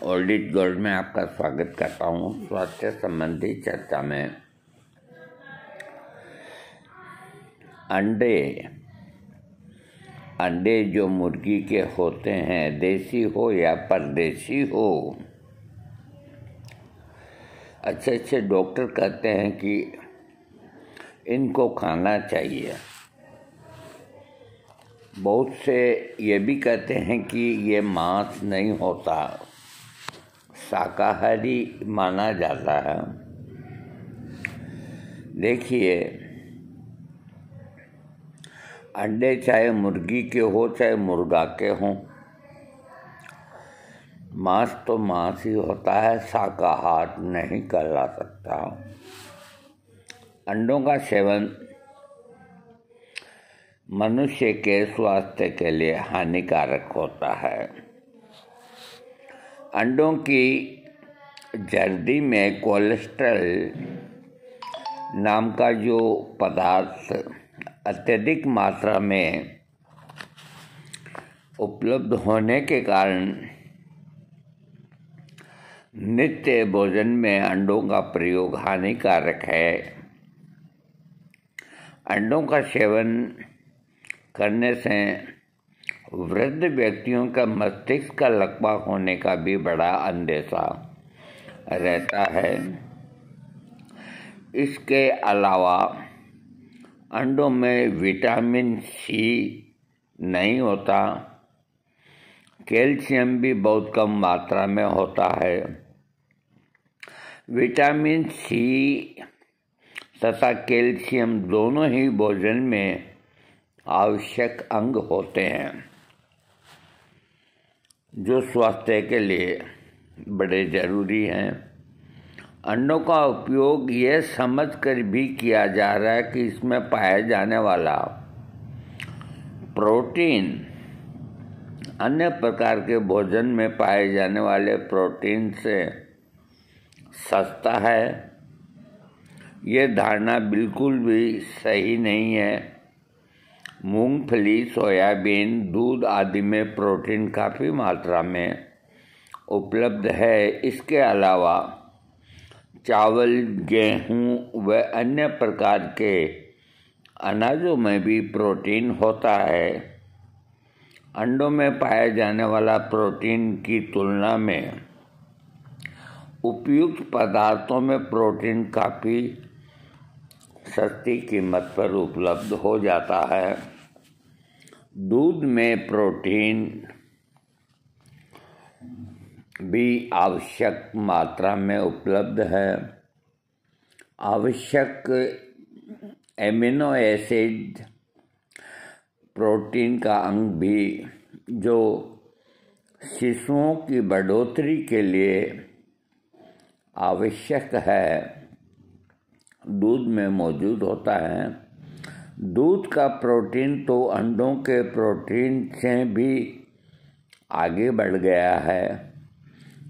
Audit gold में आपका स्वागत करता हूँ। स्वास्थ्य संबंधी चर्चा में अंडे जो मुर्गी के होते हैं, देसी हो या परदेसी हो, अच्छे डॉक्टर कहते हैं कि इनको खाना चाहिए। बहुत से ये भी कहते हैं कि ये मांस नहीं होता, शाकाहारी माना जाता है। देखिए, अंडे चाहे मुर्गी के हो चाहे मुर्गा के हों, मांस तो मांस ही होता है, शाकाहार नहीं कहला सकता। अंडों का सेवन मनुष्य के स्वास्थ्य के लिए हानिकारक होता है। अंडों की जर्दी में कोलेस्ट्रॉल नाम का जो पदार्थ अत्यधिक मात्रा में उपलब्ध होने के कारण नित्य भोजन में अंडों का प्रयोग हानिकारक है। अंडों का सेवन करने से वृद्ध व्यक्तियों का मस्तिष्क का लकवा होने का भी बड़ा अंदेशा रहता है। इसके अलावा अंडों में विटामिन सी नहीं होता, कैल्शियम भी बहुत कम मात्रा में होता है। विटामिन सी तथा कैल्शियम दोनों ही भोजन में आवश्यक अंग होते हैं, जो स्वास्थ्य के लिए बड़े ज़रूरी हैं। अंडों का उपयोग ये समझकर भी किया जा रहा है कि इसमें पाया जाने वाला प्रोटीन अन्य प्रकार के भोजन में पाए जाने वाले प्रोटीन से सस्ता है। ये धारणा बिल्कुल भी सही नहीं है। मूंगफली, सोयाबीन, दूध आदि में प्रोटीन काफ़ी मात्रा में उपलब्ध है। इसके अलावा चावल, गेहूं व अन्य प्रकार के अनाजों में भी प्रोटीन होता है। अंडों में पाया जाने वाला प्रोटीन की तुलना में उपयुक्त पदार्थों में प्रोटीन काफ़ी सस्ती कीमत पर उपलब्ध हो जाता है। दूध में प्रोटीन भी आवश्यक मात्रा में उपलब्ध है। आवश्यक एमिनो एसिड प्रोटीन का अंग भी जो शिशुओं की बढ़ोतरी के लिए आवश्यक है, दूध में मौजूद होता है। दूध का प्रोटीन तो अंडों के प्रोटीन से भी आगे बढ़ गया है।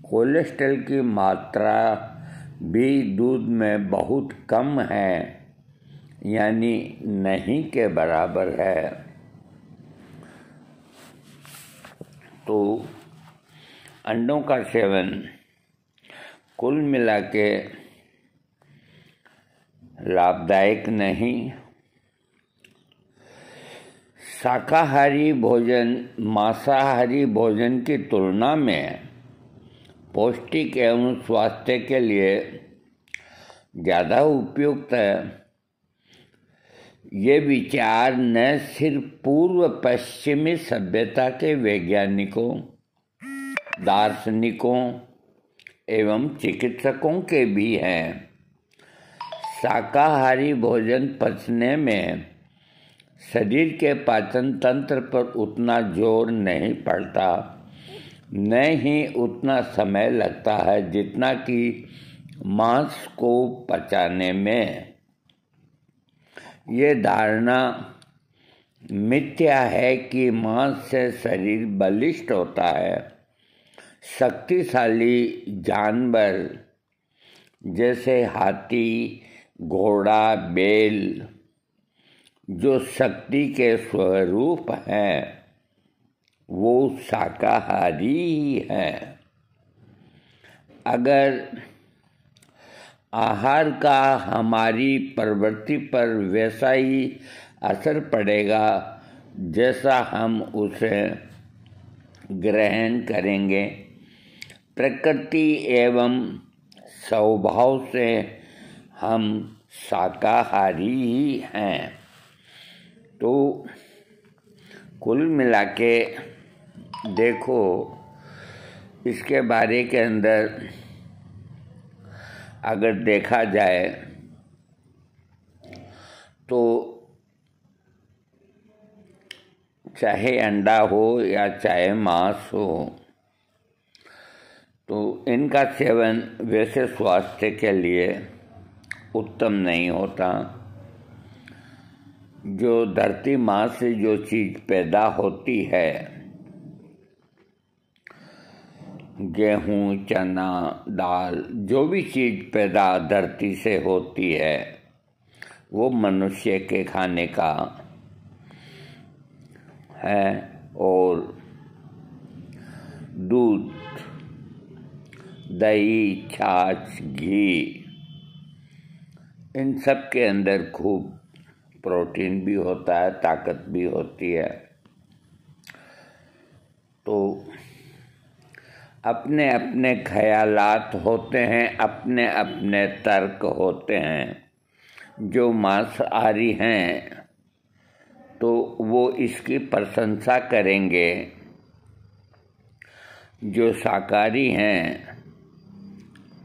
कोलेस्ट्रॉल की मात्रा भी दूध में बहुत कम है, यानी नहीं के बराबर है। तो अंडों का सेवन कुल मिला के लाभदायक नहीं। शाकाहारी भोजन मांसाहारी भोजन की तुलना में पौष्टिक एवं स्वास्थ्य के लिए ज़्यादा उपयुक्त है। ये विचार न सिर्फ पूर्व पश्चिमी सभ्यता के वैज्ञानिकों, दार्शनिकों एवं चिकित्सकों के भी हैं। शाकाहारी भोजन पचने में शरीर के पाचन तंत्र पर उतना जोर नहीं पड़ता, न ही उतना समय लगता है जितना कि मांस को पचाने में। ये धारणा मिथ्या है कि मांस से शरीर बलिष्ठ होता है। शक्तिशाली जानवर जैसे हाथी, घोड़ा, बैल जो शक्ति के स्वरूप हैं, वो शाकाहारी ही हैं। अगर आहार का हमारी प्रवृत्ति पर वैसा ही असर पड़ेगा जैसा हम उसे ग्रहण करेंगे, प्रकृति एवं स्वभाव से हम शाकाहारी ही हैं। तो कुल मिला के देखो, इसके बारे के अंदर अगर देखा जाए तो चाहे अंडा हो या चाहे मांस हो, तो इनका सेवन वैसे स्वास्थ्य के लिए उत्तम नहीं होता। जो धरती माँ से जो चीज़ पैदा होती है, गेहूँ, चना, दाल, जो भी चीज़ पैदा धरती से होती है वो मनुष्य के खाने का है। और दूध, दही, छाछ, घी, इन सब के अंदर खूब प्रोटीन भी होता है, ताकत भी होती है। तो अपने अपने ख्यालात होते हैं, अपने अपने तर्क होते हैं। जो मांसाहारी हैं तो वो इसकी प्रशंसा करेंगे, जो शाकाहारी हैं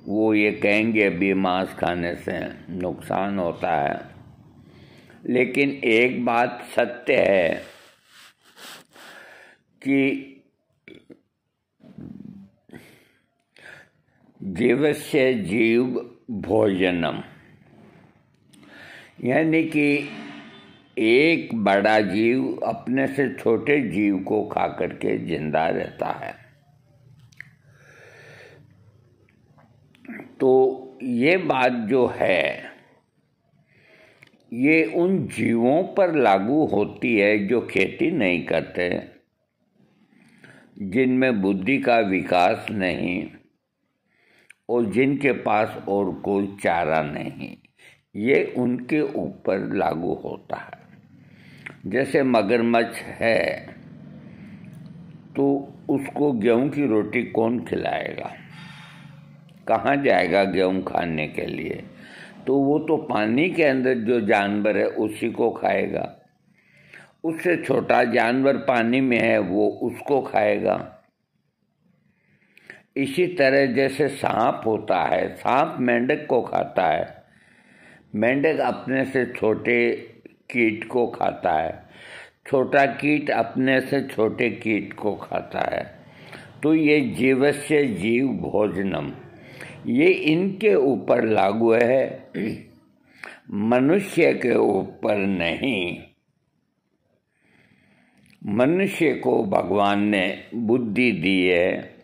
वो ये कहेंगे अभी मांस खाने से नुकसान होता है। लेकिन एक बात सत्य है कि जीवस्य जीव भोजनम, यानी कि एक बड़ा जीव अपने से छोटे जीव को खा करके जिंदा रहता है। तो ये बात जो है ये उन जीवों पर लागू होती है जो खेती नहीं करते, जिनमें बुद्धि का विकास नहीं और जिनके पास और कोई चारा नहीं, ये उनके ऊपर लागू होता है। जैसे मगरमच्छ है तो उसको गेहूं की रोटी कौन खिलाएगा, कहाँ जाएगा गेहूं खाने के लिए? तो वो तो पानी के अंदर जो जानवर है उसी को खाएगा। उससे छोटा जानवर पानी में है वो उसको खाएगा। इसी तरह जैसे सांप होता है, सांप मेंढक को खाता है, मेंढक अपने से छोटे कीट को खाता है, छोटा कीट अपने से छोटे कीट को खाता है। तो ये जीवस्य जीव भोजनम, ये इनके ऊपर लागू है, मनुष्य के ऊपर नहीं। मनुष्य को भगवान ने बुद्धि दी है,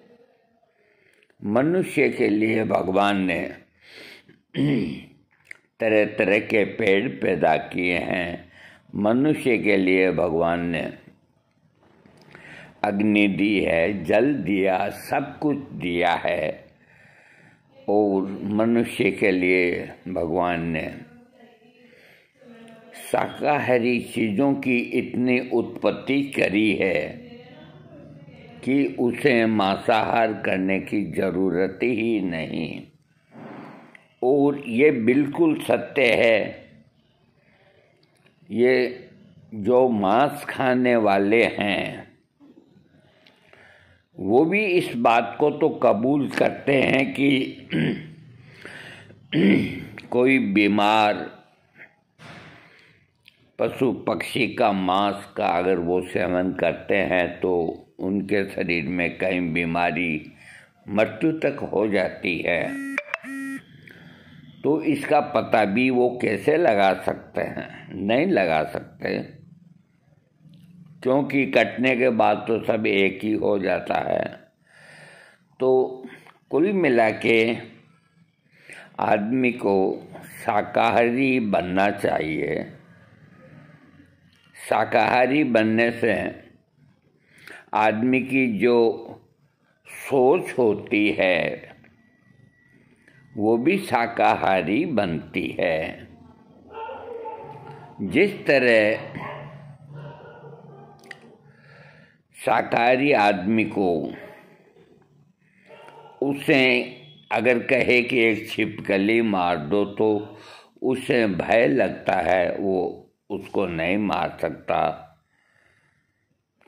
मनुष्य के लिए भगवान ने तरह तरह के पेड़ पैदा किए हैं, मनुष्य के लिए भगवान ने अग्नि दी है, जल दिया, सब कुछ दिया है। और मनुष्य के लिए भगवान ने शाकाहारी चीज़ों की इतनी उत्पत्ति करी है कि उसे मांसाहार करने की ज़रूरत ही नहीं। और ये बिल्कुल सत्य है। ये जो मांस खाने वाले हैं वो भी इस बात को तो कबूल करते हैं कि कोई बीमार पशु पक्षी का मांस का अगर वो सेवन करते हैं तो उनके शरीर में कई बीमारी मृत्यु तक हो जाती है। तो इसका पता भी वो कैसे लगा सकते हैं? नहीं लगा सकते, क्योंकि कटने के बाद तो सब एक ही हो जाता है। तो कुल मिला के आदमी को शाकाहारी बनना चाहिए। शाकाहारी बनने से आदमी की जो सोच होती है वो भी शाकाहारी बनती है। जिस तरह शाकाहारी आदमी को उसे अगर कहे कि एक छिपकली मार दो तो उसे भय लगता है, वो उसको नहीं मार सकता,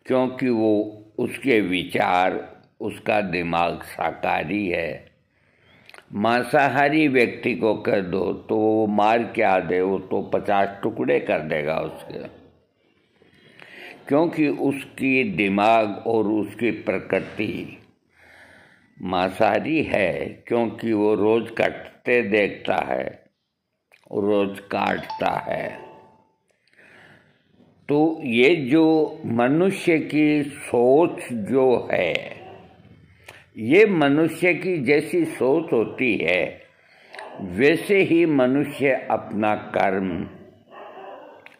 क्योंकि वो उसके विचार, उसका दिमाग शाकाहारी है। मांसाहारी व्यक्ति को कर दो तो वो मार क्या दे, वो तो 50 टुकड़े कर देगा उसके, क्योंकि उसकी दिमाग और उसकी प्रकृति मांसाहारी है, क्योंकि वो रोज कटते देखता है, रोज काटता है। तो ये जो मनुष्य की सोच जो है, ये मनुष्य की जैसी सोच होती है वैसे ही मनुष्य अपना कर्म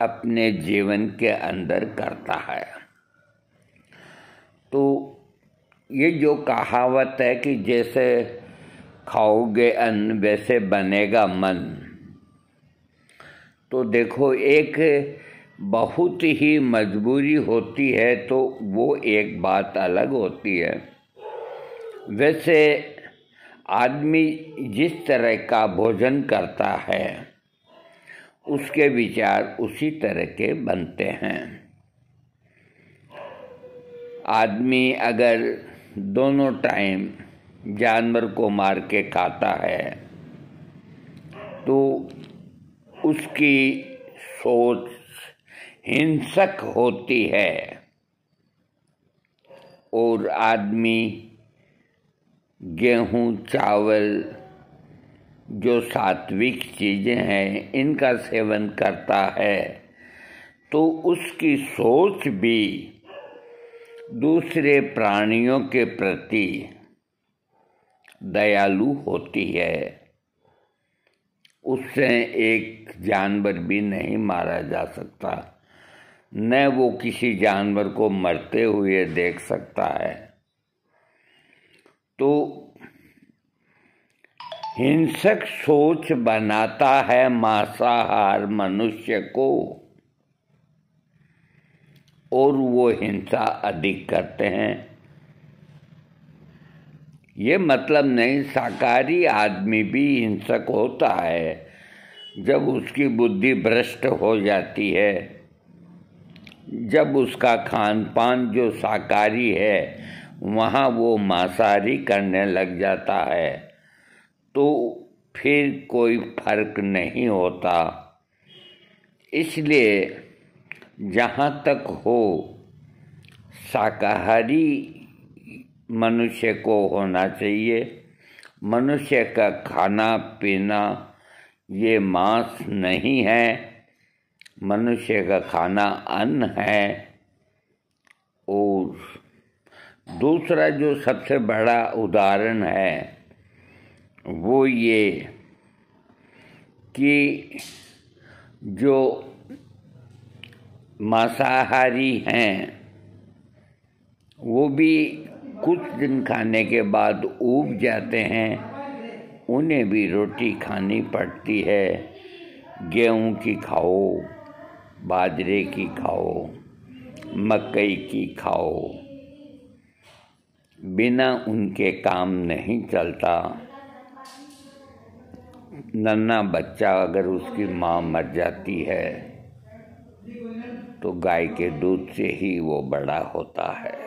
अपने जीवन के अंदर करता है। तो ये जो कहावत है कि जैसे खाओगे अन्न वैसे बनेगा मन, तो देखो एक बहुत ही मजबूरी होती है तो वो एक बात अलग होती है। वैसे आदमी जिस तरह का भोजन करता है उसके विचार उसी तरह के बनते हैं। आदमी अगर दोनों टाइम जानवर को मार के खाता है तो उसकी सोच हिंसक होती है, और आदमी गेहूं, चावल जो सात्विक चीज़ें हैं इनका सेवन करता है तो उसकी सोच भी दूसरे प्राणियों के प्रति दयालु होती है। उससे एक जानवर भी नहीं मारा जा सकता, न वो किसी जानवर को मरते हुए देख सकता है। तो हिंसक सोच बनाता है मांसाहार मनुष्य को, और वो हिंसा अधिक करते हैं। ये मतलब नहीं, शाकाहारी आदमी भी हिंसक होता है जब उसकी बुद्धि भ्रष्ट हो जाती है, जब उसका खान पान जो शाकाहारी है वहाँ वो मांसाहारी करने लग जाता है, तो फिर कोई फर्क नहीं होता। इसलिए जहाँ तक हो शाकाहारी मनुष्य को होना चाहिए। मनुष्य का खाना पीना ये मांस नहीं है, मनुष्य का खाना अन्न है। और दूसरा जो सबसे बड़ा उदाहरण है वो ये कि जो मांसाहारी हैं वो भी कुछ दिन खाने के बाद ऊब जाते हैं, उन्हें भी रोटी खानी पड़ती है। गेहूं की खाओ, बाजरे की खाओ, मकई की खाओ, बिना उनके काम नहीं चलता। नन्हा बच्चा अगर उसकी माँ मर जाती है तो गाय के दूध से ही वो बड़ा होता है।